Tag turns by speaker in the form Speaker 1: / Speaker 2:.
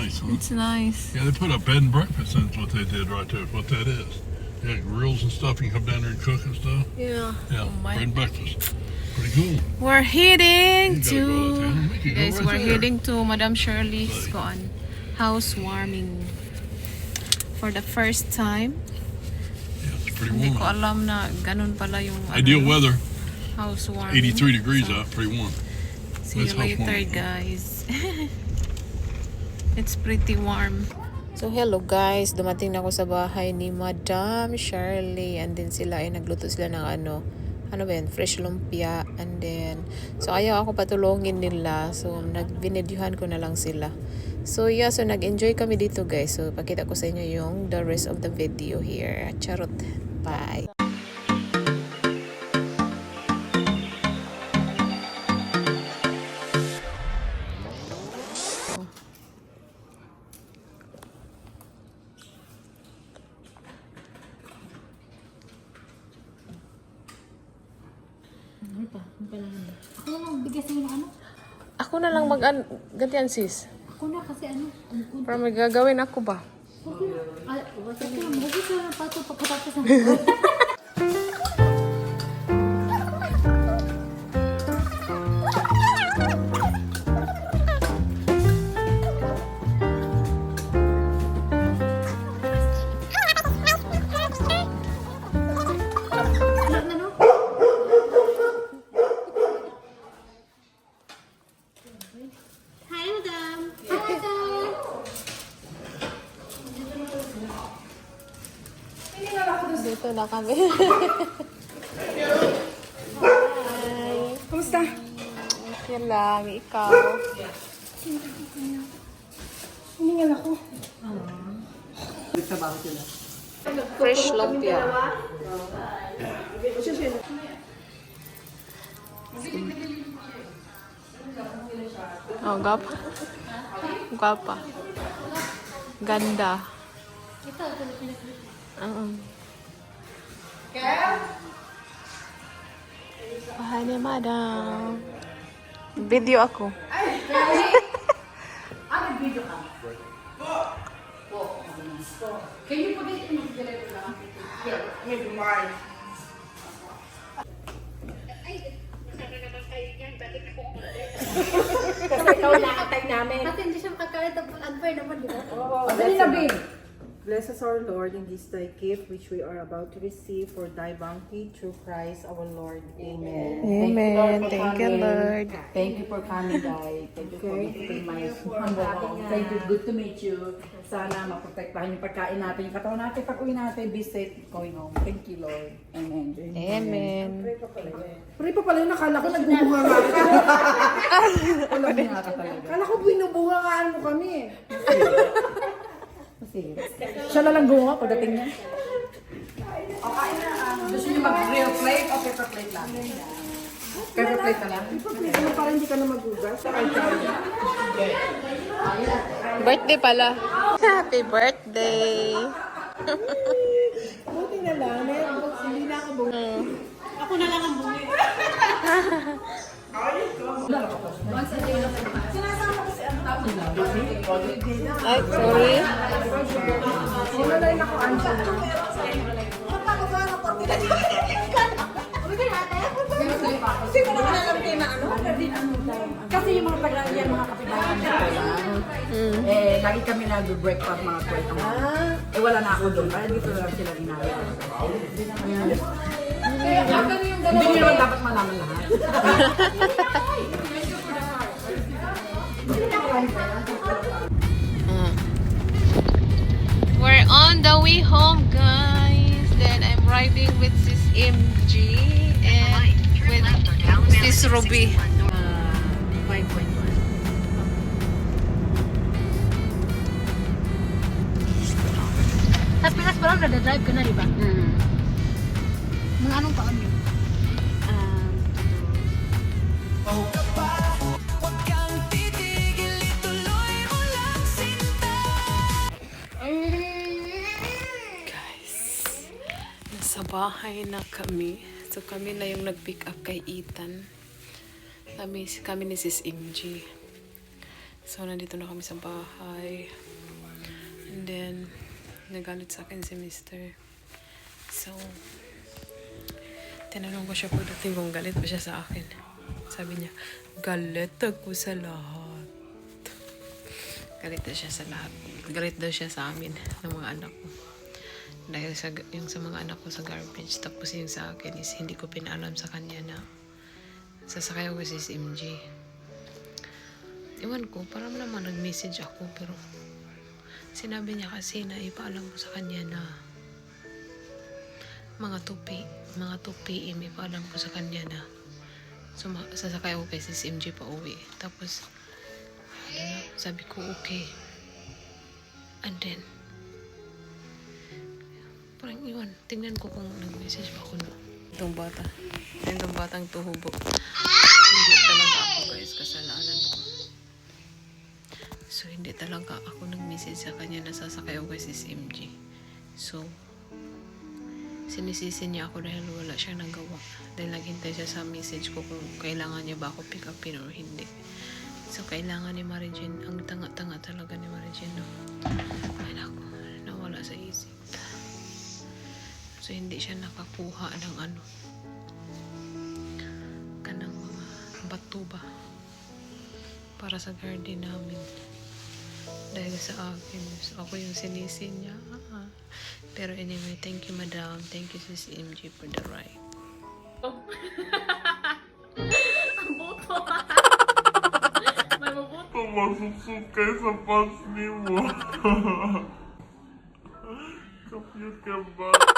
Speaker 1: nice, huh?
Speaker 2: It's nice.
Speaker 1: Yeah, they put a bed and breakfast. That's what they did right there. What that is. They got grills and stuff. You can come down there and cook and stuff.
Speaker 2: Yeah.
Speaker 1: Yeah,
Speaker 2: Oh my.
Speaker 1: bed and breakfast. Pretty cool.
Speaker 2: We're heading
Speaker 1: You gotta go
Speaker 2: to
Speaker 1: downtown. We can go
Speaker 2: guys.
Speaker 1: right
Speaker 2: We're
Speaker 1: there.
Speaker 2: heading to Madam Shirley's
Speaker 1: Sorry.
Speaker 2: housewarming for the first time.
Speaker 1: Yeah, it's pretty
Speaker 2: Hindi
Speaker 1: warm.
Speaker 2: ko alam na ganun pala yung
Speaker 1: Ideal weather.
Speaker 2: housewarming.
Speaker 1: 83 degrees
Speaker 2: So,
Speaker 1: out. Pretty warm.
Speaker 2: see you
Speaker 1: Nice
Speaker 2: later,
Speaker 1: housewarming.
Speaker 2: guys. It's pretty warm. So hello guys, dumating na ako sa bahay ni Madam Shirley, and then sila ay nagluto sila ng ano ba yan, fresh lumpia, and then so ayaw ako patulongin nila, so nagvinidyohan ko na lang sila. So yeah, so nag-enjoy kami dito guys, so pakita ko sa inyo yung the rest of the video here. Charot, bye.
Speaker 3: Ako na lang, bigyan sa'yo ng ano?
Speaker 2: Ako na lang gantian sis.
Speaker 3: Ako na kasi ano?
Speaker 2: Para may gagawin ako ba?
Speaker 3: Okay lang, magiging ko lang pato pagkatapos ng Hi, madam. Hi, madam.
Speaker 2: Dito na kami. Hi.
Speaker 4: Kumusta?
Speaker 2: Okay lang, ikaw.
Speaker 4: Hiningal ako.
Speaker 2: Fresh lumpia. Oh, gapa. Gapa. Ganda. Bahay ni Madam. Video ako.
Speaker 4: Can you put it in the delivery lang? Here, maybe mine. Kasi ikaw nakatay namin.
Speaker 3: Kasi hindi siya makakalit ang unfair naman, di ba?
Speaker 4: Dali na, babe.
Speaker 5: Bless us, our Lord, in this thy gift which we are about to receive for thy bounty through Christ our Lord. Amen.
Speaker 2: Amen. Thank you, Lord.
Speaker 5: Thank you for coming, Dai. Thank you for visiting my humble home. Thank you. Good to meet you. Sana maprotektahan yung pagkain natin, yung katawan natin, pag uwi natin, be safe going home. Thank you, Lord. Amen.
Speaker 2: Amen.
Speaker 4: Pare pa pala yun, nakala ko nagbubunga nga ka.
Speaker 5: Wala niya ka talaga.
Speaker 4: Kala ko binubunga nga mo kami.
Speaker 5: Sige. Siya na lang gumawa pagdating niya. Okay na. Gusto niyo mag-real plate o paper plate lang? Paper plate na lang?
Speaker 4: Ano para hindi ka na magugas?
Speaker 2: Birthday pala. Happy birthday.
Speaker 4: Buti na lang. Hindi na ako bunga.
Speaker 3: Ako na lang ang bumi.
Speaker 2: Ay, sorry.
Speaker 4: Sinalay na ko, Ansa.
Speaker 5: Kasi yung mga taga-iyan, mga kapitbahay eh, lagi kami nag-break pa mga 12 Eh, wala na ako doon. Kaya dito lang sila ginagawa. Hindi nyo naman dapat malaman lahat.
Speaker 2: We're on the way home, guys. Then I'm riding with Sis MG and with Sis Ruby.
Speaker 5: 5.1.
Speaker 3: Tapos Pinas pa lang, nadadrive ka na, di ba? Mga anong taon yun?
Speaker 2: Nasa bahay na kami. So kami na yung nag-pick up kay Ethan. Kami ni Sis MG. So, nandito na kami sa bahay. And then, nagalit sa akin si Mr. So, tinanong ko siya pagdating kung galit ba siya sa akin. Sabi niya, galit ako sa lahat. Galit daw siya sa lahat. Galit daw siya sa amin, ng mga anak ko. Dahil yung sa mga anak ko sa garbage. Tapos yung sa akin is hindi ko pinaalam sa kanya na sasakay ako si MG. Iwan ko, parang naman nag-message ako, pero sinabi niya kasi na ipaalam ko sa kanya na mga 2 PM ipaalam ko sa kanya na sasakay ako kay sis MG pa uwi. Tapos sabi ko okay. And then parang iwan, tingnan ko kung nag-message pa ako no. Itong batang tuhubo. Hindi talaga ako guys, kasalanan ko. So hindi talaga ako nag-message sa kanya na sasakay ako kay sis MG. So sinisisi niya ako dahil wala siyang nagawa. Dahil naghintay siya sa message ko kung kailangan niya ba ako pick upin or hindi. So, kailangan ni Marijin. Ang tanga-tanga talaga ni Marijin, no? Ay, naku. Nawala sa isip. So, hindi siya nakakuha ng kanang mga bato ba para sa garden namin. Dahil sa akin. So, ako yung sinisi niya. Pero anyway, thank you madam. Thank you sis MG for the ride.
Speaker 6: Masusukkay sa pants ni mo. Kapyut ka bata.